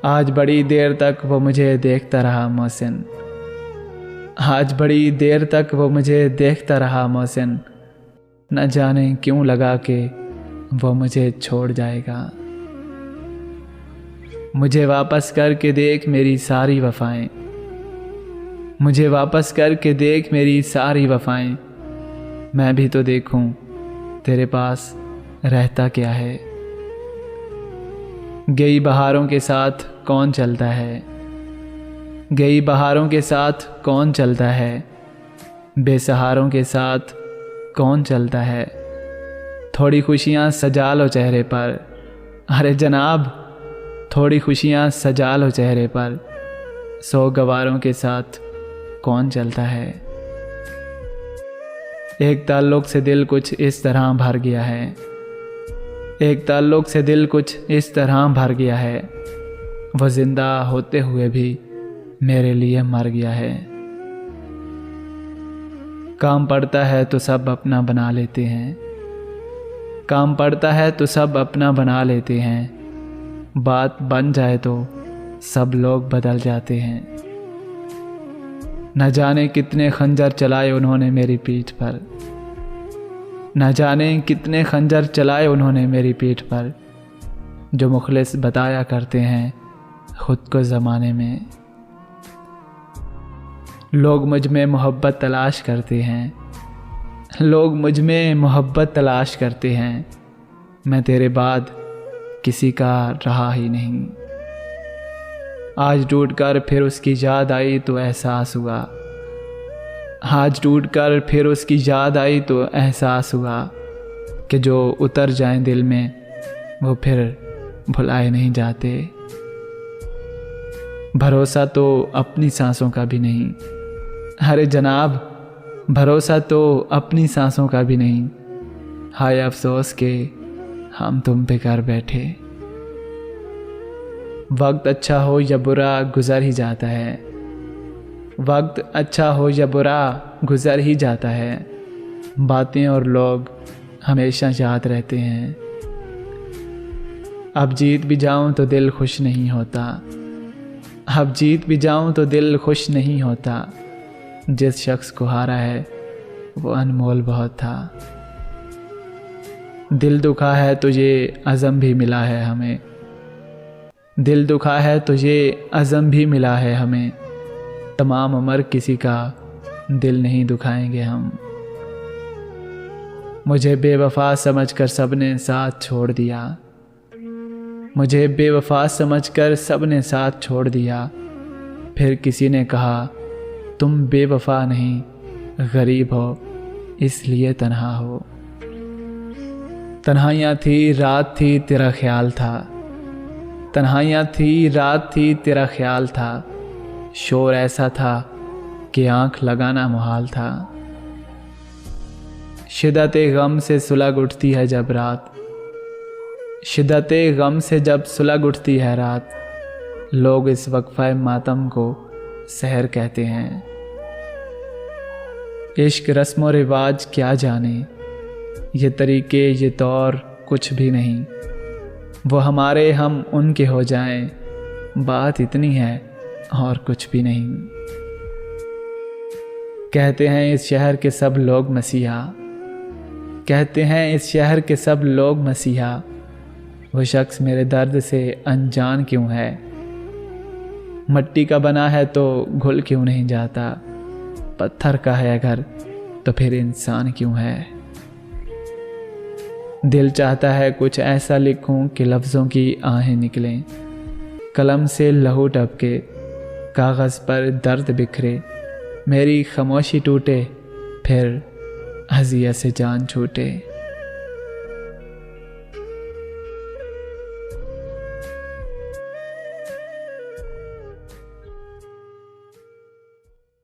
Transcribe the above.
आज बड़ी देर तक वो मुझे देखता रहा मोहसिन, आज बड़ी देर तक वो मुझे देखता रहा मोहसिन, न जाने क्यों लगा कि वो मुझे छोड़ जाएगा। मुझे वापस करके देख मेरी सारी वफ़ाएं, मुझे वापस करके देख मेरी सारी वफ़ाएं, मैं भी तो देखूं तेरे पास रहता क्या है। गई बहारों के साथ कौन चलता है, गई बहारों के साथ कौन चलता है, बेसहारों के साथ कौन चलता है। थोड़ी खुशियाँ सजा लो चेहरे पर, अरे जनाब थोड़ी खुशियाँ सजा लो चेहरे पर, सौ गवारों के साथ कौन चलता है। एक ताल्लुक़ से दिल कुछ इस तरह भर गया है, एक ताल्लुक़ से दिल कुछ इस तरह भर गया है, वह ज़िंदा होते हुए भी मेरे लिए मर गया है। काम पड़ता है तो सब अपना बना लेते हैं, काम पड़ता है तो सब अपना बना लेते हैं, बात बन जाए तो सब लोग बदल जाते हैं। न जाने कितने खंजर चलाए उन्होंने मेरी पीठ पर, न जाने कितने खंजर चलाए उन्होंने मेरी पीठ पर, जो मुखलिस बताया करते हैं खुद को ज़माने में। लोग मुझ में मोहब्बत तलाश करते हैं, लोग मुझ में मोहब्बत तलाश करते हैं, मैं तेरे बाद किसी का रहा ही नहीं। आज टूट कर फिर उसकी याद आई तो एहसास हुआ, आज टूट कर फिर उसकी याद आई तो एहसास हुआ कि जो उतर जाएं दिल में वो फिर भुलाए नहीं जाते। भरोसा तो अपनी सांसों का भी नहीं, अरे जनाब भरोसा तो अपनी सांसों का भी नहीं, हाय अफसोस के हम तुम पे कर बैठे। वक्त अच्छा हो या बुरा गुज़र ही जाता है, वक्त अच्छा हो या बुरा गुज़र ही जाता है, बातें और लोग हमेशा याद रहते हैं। अब जीत भी जाऊं तो दिल खुश नहीं होता, अब जीत भी जाऊं तो दिल खुश नहीं होता, जिस शख्स को हारा है वो अनमोल बहुत था। दिल दुखा है तो ये अज़म भी मिला है हमें, दिल दुखा है तो ये अज़म भी मिला है हमें, तमाम उम्र किसी का दिल नहीं दुखाएंगे हम। मुझे बेवफा समझकर सबने साथ छोड़ दिया, मुझे बेवफा समझकर सबने साथ छोड़ दिया, फिर किसी ने कहा तुम बेवफा नहीं गरीब हो इसलिए तन्हा हो। तन्हाइयाँ थी रात थी तेरा ख्याल था, तन्हाइयाँ थी रात थी तेरा ख्याल था, शोर ऐसा था कि आँख लगाना मुहाल था। शिद्दत-ए गम से सुलग उठती है जब रात, शिद्दत-ए गम से जब सुलग उठती है रात, लोग इस वक्फ़ा मातम को सहर कहते हैं। इश्क रस्म व रिवाज क्या जाने, ये तरीके ये तौर कुछ भी नहीं, वो हमारे हम उनके हो जाएं, बात इतनी है और कुछ भी नहीं। कहते हैं इस शहर के सब लोग मसीहा, कहते हैं इस शहर के सब लोग मसीहा, वो शख्स मेरे दर्द से अनजान क्यों है। मट्टी का बना है तो घुल क्यों नहीं जाता, पत्थर का है अगर तो फिर इंसान क्यों है। दिल चाहता है कुछ ऐसा लिखूं कि लफ्ज़ों की आहें निकलें, कलम से लहू टपके कागज़ पर दर्द बिखरे, मेरी खामोशी टूटे फिर अज़ियत से जान छूटे।